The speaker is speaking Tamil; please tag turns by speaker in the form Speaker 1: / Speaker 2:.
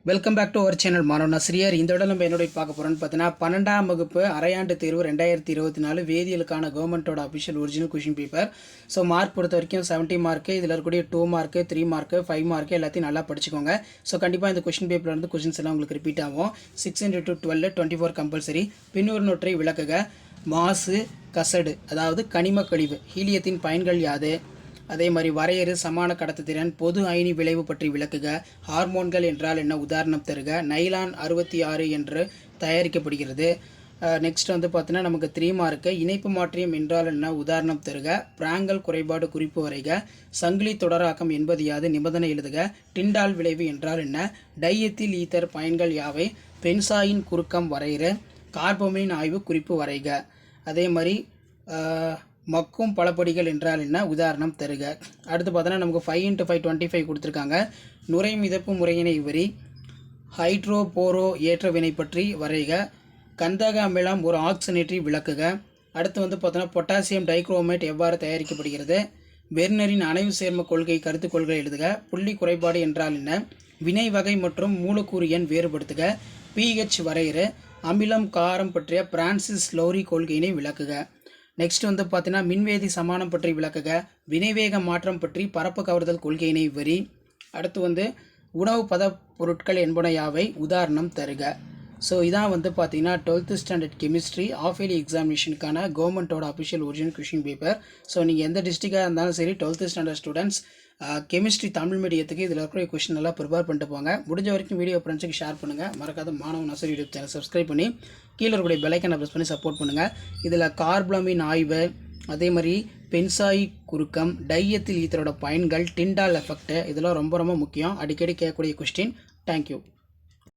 Speaker 1: Welcome back to our channel மாணவன் ஆசிரியர். இந்த விட நம்ம என்னோட பார்க்க போகிறோன்னு பார்த்தீங்கன்னா 12ஆம் வகுப்பு அரையாண்டு தேர்வு 2024 வேதியியலுக்கான கவர்மெண்ட்டோட official original question paper. So mark பொறுத்த வரைக்கும் 70 மார்க்கு, இதில் இருக்கக்கூடிய 2 மார்க்கு, 3 மார்க்கு, 5 மார்க்கு எல்லாத்தையும் நல்லா படிச்சுக்கோங்க. ஸோ கண்டிப்பாக இந்த கொஷின் பேப்பரில் வந்து கொஷின்ஸ் எல்லாம் உங்களுக்கு ரிப்பீட் ஆகும். 6 × 12 24 கம்பல்சரி. பின்னொரு நொற்றை விளக்குக. மாசு கசடு, அதாவது கனிம கழிவு, ஹீலியத்தின் பயன்கள் யாது? அதே மாதிரி வரையறு, சமான கடத்துத்திறன், பொது அயனி விளைவு பற்றி விளக்குக. ஹார்மோன்கள் என்றால் என்ன, உதாரணம் தருக. நைலான் 66 என்று தயாரிக்கப்படுகிறது. நெக்ஸ்ட் வந்து பார்த்தீங்கன்னா நமக்கு 3 மார்க்கு. இணைப்பு மாற்றியம் என்றால் என்ன, உதாரணம் தருக. பிராங்கல் குறைபாடு குறிப்பு வரைக. சங்கிலி தொடராக்கம் என்பது யாது, நிபந்தனை எழுதுக. டிண்டால் விளைவு என்றால் என்ன? டைஎத்தில் ஈத்தர் பயன்கள் யாவை? பென்சாயின் குறுக்கம் வரையறு. கார்போமின் ஆய்வு குறிப்பு வரைக. அதே மாதிரி மக்கும் பலப்படிகள் என்றால் என்ன, உதாரணம் தருக. அடுத்து பார்த்தோன்னா நமக்கு 5 × 5 25 கொடுத்துருக்காங்க. நுரை மிதப்பு முறையினை விவரி. ஹைட்ரோபோரோ ஏற்ற வினை பற்றி வரைக. கந்தக அமிலம் ஒரு ஆக்சினேற்றி விளக்குக. அடுத்து வந்து பார்த்தோன்னா பொட்டாசியம் டைக்ரோமேட் எவ்வாறு தயாரிக்கப்படுகிறது? வெர்னரின் அணைவு சேர்ம கொள்கை கருத்துக்கொள்கை எழுதுக. புள்ளி குறைபாடு என்றால் என்ன? வினை வகை மற்றும் மூலக்கூறு எண் வேறுபடுத்துக. pH வரையறு. அமிலம் காரம் பற்றிய பிரான்சிஸ் லோரி கொள்கையினை விளக்குக. நெக்ஸ்ட் வந்து பார்த்தீங்கன்னா மின்வேதி சமானம் பற்றி விளக்குக. வினைவேக மாற்றம் பற்றி பரப்பு கவர்தல் கொள்கையினை வரி. அடுத்து வந்து உணவு பத பொருட்கள் என்பன யாவை, உதாரணம் தருக. ஸோ இதான் வந்து பார்த்தீங்கன்னா 12th standard chemistry half yearly எக்ஸாமினேஷனுக்கான கவர்மெண்ட்டோட official original question paper. So நீங்கள் எந்த டிஸ்ட்ரிக்டாக இருந்தாலும் சரி 12th standard students chemistry Tamil மீடியத்துக்கு இதில் இருக்கிற கொஷின் எல்லாம் ப்ரிப்பேர் பண்ணிட்டு போங்க. முடிஞ்ச வரைக்கும் வீடியோ ஃப்ரெண்ட்ஸுக்கு ஷேர் பண்ணுங்கள். மறக்காத மாணவன் ஆசிரியர் யூடியூப் சேனல் சப்ஸ்கிரைப் பண்ணி கீழே இருக்கக்கூடிய பெல்லைக்கனை ப்ரெஸ் பண்ணி சப்போர்ட் பண்ணுங்கள். இதில் கார்பமின் ஆய்வு, அதே மாதிரி பென்சாய் குறுக்கம், டைஎத்தில் ஈத்தரோட பயன்கள், டிண்டால் எஃபெக்ட், இதெல்லாம் ரொம்ப ரொம்ப முக்கியம். அடிக்கடி கேட்கக்கூடிய கொஸ்டின். தேங்க்யூ.